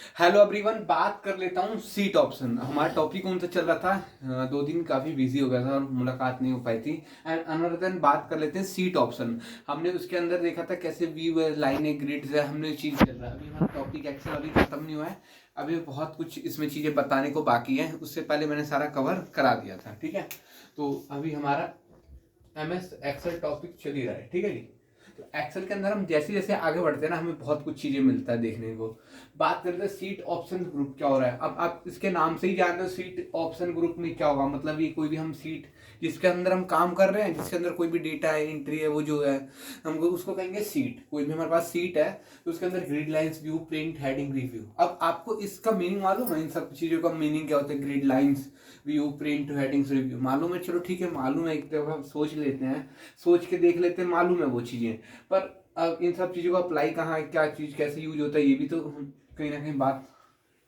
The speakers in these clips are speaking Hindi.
हेलो एवरीवन, बात कर लेता हूँ सीट ऑप्शन। हमारा टॉपिक कौन सा चल रहा था? 2 दिन काफ़ी बिजी हो गया था और मुलाकात नहीं हो पाई थी। एंड अनदर देन बात कर लेते हैं सीट ऑप्शन। हमने उसके अंदर देखा था कैसे व्यू है, लाइनें, ग्रिड्स है, हमने ये चीज़ चल रहा है। अभी हमारा टॉपिक एक्चुअल अभी खत्म नहीं हुआ है। अभी बहुत कुछ इसमें चीज़ें बताने को बाकी है। उससे पहले मैंने सारा कवर करा दिया था, ठीक है। तो अभी हमारा MS एक्सेल टॉपिक चल ही रहा है, ठीक है जी। तो एक्सेल के अंदर हम जैसे जैसे आगे बढ़ते हैं ना, हमें बहुत कुछ चीजें मिलता है देखने को। बात करते हैं सीट ऑप्शन ग्रुप क्या हो रहा है। अब आप इसके नाम से ही जान रहे हो सीट ऑप्शन ग्रुप में क्या होगा। मतलब ये कोई भी हम सीट जिसके अंदर हम काम कर रहे हैं, जिसके अंदर कोई भी डेटा है, एंट्री है, वो जो है हमको उसको कहेंगे सीट। कोई भी हमारे पास सीट है तो उसके अंदर grid lines, view, print, heading, review. अब आपको इसका मीनिंग मालूम है? इन सब चीजों का मीनिंग क्या होता है? Grid lines, view, print, headings, review मालूम है? चलो ठीक है, मालूम है, एक दफा सोच लेते हैं, सोच के देख लेते हैं, मालूम है वो चीजें। पर अब इन सब चीजों को अप्लाई कहाँ है, क्या चीज कैसे यूज होता है, ये भी तो कहीं ना कहीं बात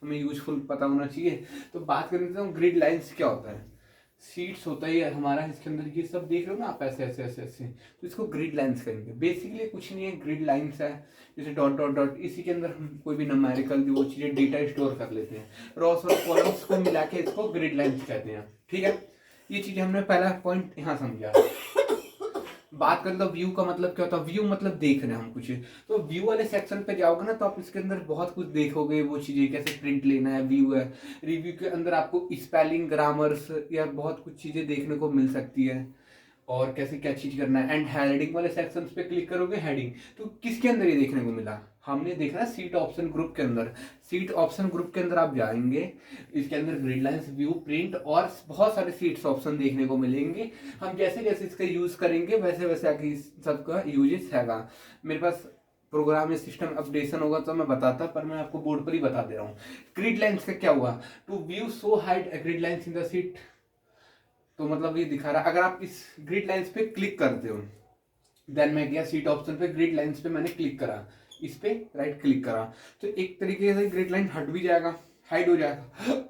हमें यूजफुल पता होना चाहिए। तो बात कर लेते हैं ग्रिड लाइंस क्या होता है। सीट्स होता है हमारा, इसके अंदर ये सब देख रहे हो ना आप, ऐसे ऐसे ऐसे ऐसे, तो इसको ग्रिड लाइंस करेंगे। बेसिकली कुछ नहीं है, ग्रिड लाइंस है जैसे डॉट डॉट डॉट, इसी के अंदर हम कोई भी न्यूमेरिकल जो वो चीजें डेटा स्टोर कर लेते हैं। रॉस और कॉलम्स को मिला के इसको ग्रिड लाइंस कहते हैं, ठीक है। ये चीज हमने पहला पॉइंट यहाँ समझा। बात करें तो व्यू का मतलब क्या होता है। व्यू मतलब देख रहे हैं हम कुछ, तो व्यू वाले सेक्शन पे जाओगे ना तो आप इसके अंदर बहुत कुछ देखोगे। वो चीजें कैसे प्रिंट लेना है, व्यू है। रिव्यू के अंदर आपको स्पेलिंग, ग्रामर्स या बहुत कुछ चीजें देखने को मिल सकती है, और कैसे क्या चीज करना है। एंड हेडिंग वाले सेक्शंस पे क्लिक करोगे, हेडिंग तो किसके अंदर ये देखने को मिला, हमने देखा ना सीट ऑप्शन ग्रुप के अंदर। सीट ऑप्शन ग्रुप के अंदर आप जाएंगे, इसके अंदर ग्रिड लाइंस, व्यू, प्रिंट और बहुत सारे सीट्स ऑप्शन देखने को मिलेंगे। हम जैसे जैसे इसका यूज करेंगे वैसे वैसे आगे इस सबका यूजेस हैगा। मेरे पास प्रोग्राम में सिस्टम अपडेशन होगा तो मैं बताता, पर मैं आपको बोर्ड पर ही बता दे रहा हूँ। ग्रिड लाइंस का क्या हुआ, to view show hide grid lines in the sheet. तो मतलब ये दिखा रहा है, अगर आप इस ग्रिड लाइंस पे क्लिक करते हो, देन मैं गया सीट ऑप्शन पे, ग्रिड लाइंस पे मैंने क्लिक करा, इस पे राइट क्लिक करा, तो एक तरीके से ग्रिड लाइन हट भी जाएगा, हाइड हो जाएगा।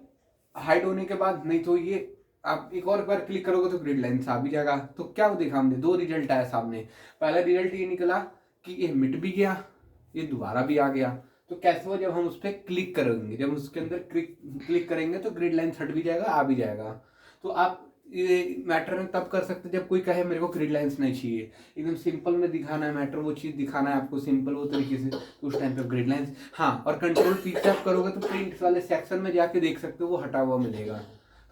हाइड होने के बाद नहीं तो ये आप एक और बार क्लिक करोगे तो ग्रिड लाइन आ भी जाएगा। तो क्या वो देखा हमने, दो रिजल्ट आया सामने। पहला रिजल्ट ये निकला कि ये मिट भी गया, ये दोबारा भी आ गया। तो कैसे हुआ, जब हम उस पर क्लिक करेंगे, जब उसके अंदर क्लिक करेंगे तो ग्रिड लाइन हट भी जाएगा, आ भी जाएगा। तो आप ये मैटर में तब कर सकते जब कोई कहे मेरे को ग्रिड लाइंस नहीं चाहिए, एकदम सिंपल में दिखाना है मैटर, वो चीज दिखाना है आपको सिंपल वो तरीके से, तो उस टाइम पे ग्रिड लाइंस। हाँ, और कंट्रोल पी से आप करोगे तो प्रिंट वाले सेक्शन में जाके देख सकते हो, वो हटा हुआ मिलेगा।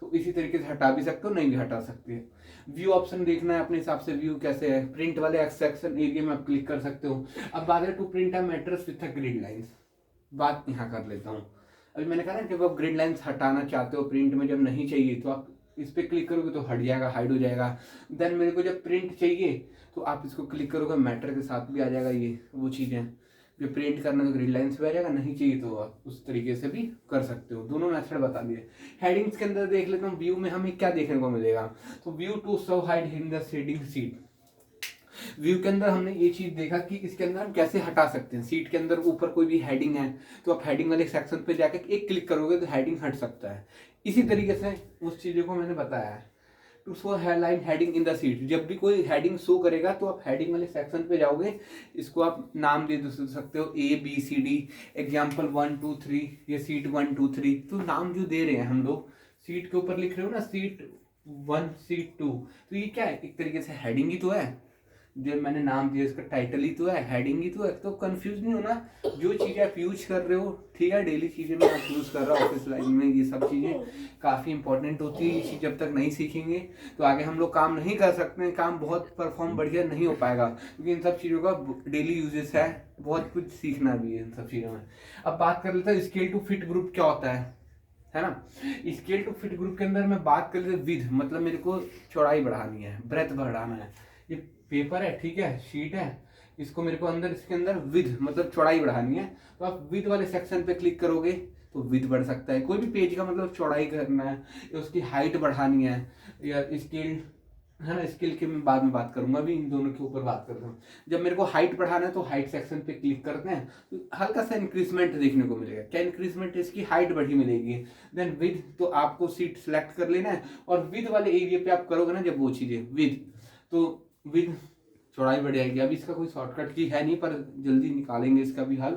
तो इसी तरीके से हटा भी सकते हो, नहीं भी हटा सकते। व्यू ऑप्शन देखना है अपने हिसाब से, व्यू कैसे है, प्रिंट वाले सेक्शन एरिया में आप क्लिक कर सकते हो। अब बात है to print a matters with a grid lines, बात यहाँ कर लेता हूँ। अभी मैंने कहा ना, जब आप ग्रिड लाइंस हटाना चाहते हो प्रिंट में, जब नहीं चाहिए तो आप इस पर क्लिक करोगे तो हट जाएगा, हाइड हो जाएगा। देन मेरे को जब प्रिंट चाहिए तो आप इसको क्लिक करोगे, मैटर के साथ भी आ जाएगा ये वो चीज़ें। जो प्रिंट करना तो ग्रिड लाइंस पे आ जाएगा, नहीं चाहिए तो आप उस तरीके से भी कर सकते हो। दोनों मेथड बता दिए। हेडिंग्स के अंदर देख लेता हूँ, व्यू में हमें क्या देखने को मिलेगा। तो view to show hide in the shading sheet. View के अंदर हमने ये चीज देखा कि इसके अंदर हम कैसे हटा सकते हैं। सीट के अंदर ऊपर कोई भी हेडिंग है तो आप हेडिंग वाले सेक्शन पे जाकर एक क्लिक करोगे तो हेडिंग हट सकता है। इसी तरीके से उस चीजों को मैंने बताया है। To show headline heading in the sheet, जब भी कोई हेडिंग शो करेगा तो आप हेडिंग वाले सेक्शन पे जाओगे, इसको आप नाम दे सकते हो ABCD, एग्जाम्पल 1 2 3, ये सीट 1 2 3। तो नाम जो दे रहे हैं हम लोग, सीट के ऊपर लिख रहे हो ना सीट 1, सीट 2, तो ये क्या है, एक तरीके से हेडिंग ही तो है। जो मैंने नाम दिया इसका टाइटल ही तो है, हेडिंग ही तो है। तो कंफ्यूज नहीं होना, जो चीज़ें आप यूज कर रहे हो, ठीक है, डेली चीज़ें में आप यूज कर रहे हो ऑफिस लाइन में, ये सब चीज़ें काफ़ी इंपॉर्टेंट होती है। ये चीज़ जब तक नहीं सीखेंगे तो आगे हम लोग काम नहीं कर सकते, काम बहुत परफॉर्म बढ़िया नहीं हो पाएगा, क्योंकि इन सब चीज़ों का डेली यूजेस है, बहुत कुछ सीखना भी है इन सब चीज़ों में। अब बात कर लेते हैं स्केल टू फिट ग्रुप क्या होता है ना। स्केल टू फिट ग्रुप के अंदर मैं बात कर लेते विद, मतलब मेरे को चौड़ाई बढ़ानी है, ब्रेथ बढ़ाना है। ये पेपर है, ठीक है, शीट है, इसको मेरे को अंदर इसके अंदर विद मतलब चौड़ाई बढ़ानी है। तो आप विद वाले सेक्शन पे क्लिक करोगे तो विद बढ़ सकता है। कोई भी पेज का मतलब चौड़ाई करना है या उसकी हाइट बढ़ानी है, या स्केल है ना, स्केल की मैं बाद में बात करूंगा, अभी इन दोनों के ऊपर बात करता हूँ। जब मेरे को हाइट बढ़ाना है तो हाइट सेक्शन पे क्लिक करते हैं तो हल्का सा इंक्रीजमेंट देखने को मिलेगा। क्या इंक्रीजमेंट, इसकी हाइट बढ़ी मिलेगी। देन विद, तो आपको सीट सेलेक्ट कर लेना है और विद वाले एरिया पे आप करोगे ना जब वो चीजें विद, तो विद चौड़ाई बढ़ जाएगी। अभी इसका कोई शॉर्टकट की है नहीं, पर जल्दी निकालेंगे इसका भी हल।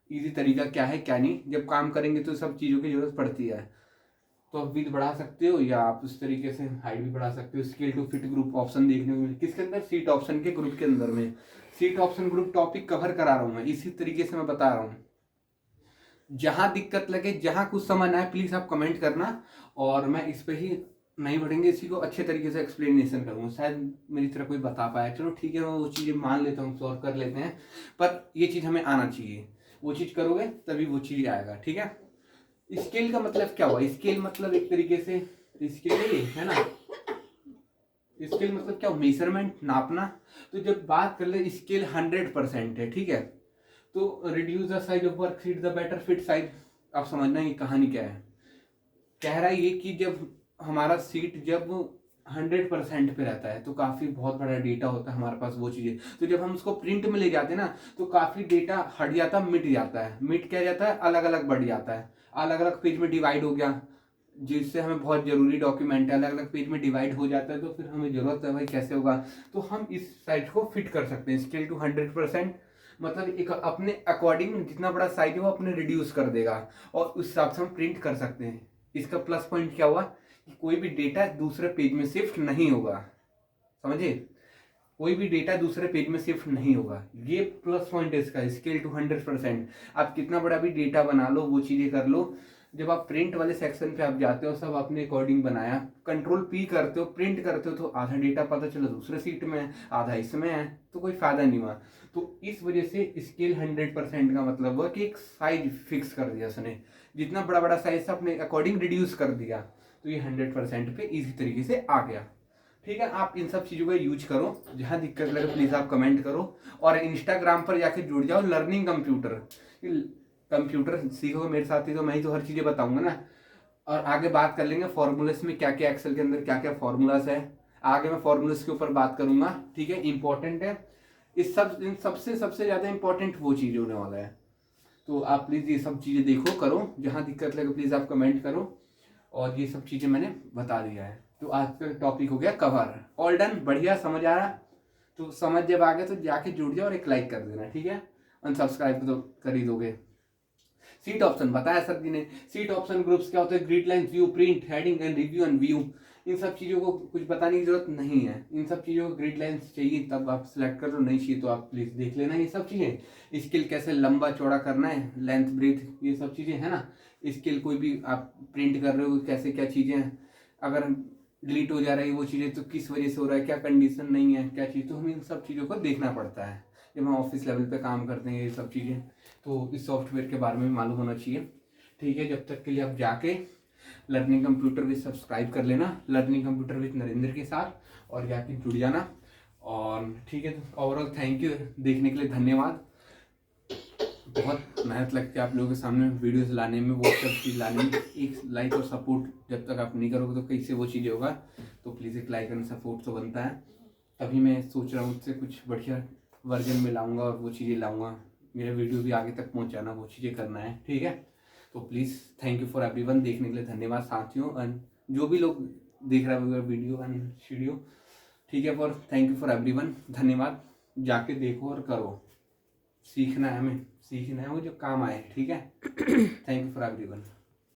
इजी तरीका क्या है क्या नहीं। जब काम करेंगे तो सब चीज़ों की जरूरत पड़ती है। तो आप विड्थ बढ़ा सकते हो या आप उस तरीके से हाइट भी बढ़ा सकते हो। Scale to fit group option देखने को मिले किसके अंदर, सीट ऑप्शन के ग्रुप के अंदर में। Seat option group topic cover करा रहा हूँ मैं, इसी तरीके से मैं बता रहा हूँ। जहां दिक्कत लगे, जहां कुछ समझ ना आए, प्लीज आप कमेंट करना और मैं इस पे ही नहीं बढ़ेंगे, इसी को अच्छे तरीके से एक्सप्लेनेशन करूंगा। शायद मेरी तरह कोई बता पाया, चलो ठीक है, मैं वो चीज़ें मान लेता हूँ, सॉल्व कर लेते हैं, पर ये चीज़ हमें आना चाहिए। वो चीज़ करोगे तभी वो चीज़ आएगा, ठीक है। स्केल का मतलब क्या हुआ, स्केल मतलब एक तरीके से स्केल है ना, स्केल मतलब क्या, मेजरमेंट, नापना। तो जब बात कर ले स्केल 100% है, ठीक है, तो reduce the size of worksheet the better fit size. आप समझना ये कहानी क्या है। कह रहा है ये कि जब हमारा सीट जब 100% पे रहता है तो काफी बहुत बड़ा डेटा होता है हमारे पास वो चीजें, तो जब हम उसको प्रिंट में ले जाते हैं ना तो काफी डेटा हट जाता है, मिट जाता है। मिट क्या जाता है, अलग अलग बढ़ जाता है, अलग अलग पेज में डिवाइड हो गया, जिससे हमें बहुत जरूरी डॉक्यूमेंट है, अलग अलग पेज में डिवाइड हो जाता है। तो फिर हमें जरूरत है भाई कैसे होगा, तो हम इस साइज को फिट कर सकते हैं। स्केल टू 100% मतलब एक अपने अकॉर्डिंग जितना बड़ा साइज है वो अपने रिड्यूस कर देगा और उस हिसाब से हम प्रिंट कर सकते हैं। इसका प्लस पॉइंट क्या हुआ कि कोई भी डेटा दूसरे पेज में शिफ्ट नहीं होगा, समझे, कोई भी डेटा दूसरे पेज में शिफ्ट नहीं होगा। ये प्लस पॉइंट है इसका, स्केल टू 100%। आप कितना बड़ा भी डेटा बना लो, वो चीजें कर लो, जब आप प्रिंट वाले सेक्शन पे आप जाते हो, सब अपने अकॉर्डिंग बनाया, कंट्रोल पी करते हो, प्रिंट करते हो, तो आधा डेटा पता चला दूसरे सीट में है, आधा इसमें है, तो कोई फायदा नहीं हुआ। तो इस वजह से स्केल 100% का मतलब हुआ कि एक साइज फिक्स कर दिया उसने, जितना बड़ा बड़ा साइज था अपने अकॉर्डिंग रिड्यूस कर दिया, तो ये 100% पे इजी तरीके से आ गया। ठीक है, आप इन सब चीज़ों का यूज करो, जहाँ दिक्कत लगे प्लीज़ आप कमेंट करो और इंस्टाग्राम पर जाके जुड़ जाओ, लर्निंग कंप्यूटर। कंप्यूटर सीखोगे मेरे साथ ही तो मैं ही तो हर चीज़ें बताऊंगा ना। और आगे बात कर लेंगे फॉर्मूलास में क्या क्या, एक्सेल के अंदर क्या क्या फॉर्मूलास है, आगे मैं फॉर्मूलास के ऊपर बात करूंगा, ठीक है, इंपॉर्टेंट है। इस सब इन सबसे सबसे ज़्यादा इंपॉर्टेंट वो चीज़ होने वाला है। तो आप प्लीज़ ये सब चीज़ें देखो, करो, जहाँ दिक्कत लगे प्लीज़ आप कमेंट करो। और ये सब चीज़ें मैंने बता दिया है। तो आज का टॉपिक हो गया कवर, ऑल डन, बढ़िया, समझ आ रहा। तो समझ जब आ गया तो जाके जुड़ जाओ और एक लाइक कर देना, ठीक है, अनसब्सक्राइब तो कर ही दोगे। सीट ऑप्शन बताया सर जी ने, सीट ऑप्शन ग्रुप्स क्या होते हैं, grid line, view, print, heading and review and view. इन सब चीज़ों को कुछ बताने की जरूरत नहीं है, इन सब चीज़ों को ग्रिड लाइन्स चाहिए तब आप सिलेक्ट कर लो, नहीं चाहिए तो आप प्लीज़ देख लेना ये सब चीज़ें। स्केल कैसे लंबा चौड़ा करना है, लेंथ ब्रेथ, ये सब चीज़ें है ना। स्केल कोई भी आप प्रिंट कर रहे हो कैसे क्या चीज़ें हैं, अगर डिलीट हो जा रही है वो चीज़ें तो किस वजह से हो रहा है, क्या कंडीशन नहीं है, क्या चीज़, तो हमें इन सब चीज़ों को देखना पड़ता है जब हम ऑफिस लेवल पे काम करते हैं। ये सब चीज़ें तो इस सॉफ्टवेयर के बारे में मालूम होना चाहिए, ठीक है। जब तक के लिए आप जाके लर्निंग कंप्यूटर विद सब्सक्राइब कर लेना, लर्निंग कंप्यूटर विद नरेंद्र के साथ, और जाके जुड़ जाना। और ठीक है, तो ओवरऑल थैंक यू, देखने के लिए धन्यवाद। बहुत मेहनत लगती है आप लोगों के सामने वीडियोस लाने में, वो सब चीज़ लाने में। एक लाइक और सपोर्ट जब तक आप नहीं करोगे तो कैसे वो चीज़ें होगा। तो प्लीज़ एक लाइक एंड सपोर्ट तो बनता है, तभी मैं सोच रहा हूँ उससे कुछ बढ़िया वर्जन में लाऊंगा और वो चीज़ें लाऊंगा, मेरा वीडियो भी आगे तक पहुँचाना, वो चीज़ें करना है, ठीक है। तो please thank you for everyone, देखने के लिए धन्यवाद साथियों, एंड जो भी लोग देख रहे हैं वीडियो एंड वीडियो, ठीक है, for thank you for everyone, धन्यवाद। जाके देखो और करो, सीखना है हमें, सीखना है वो जो काम आए, ठीक है। Thank you for everyone.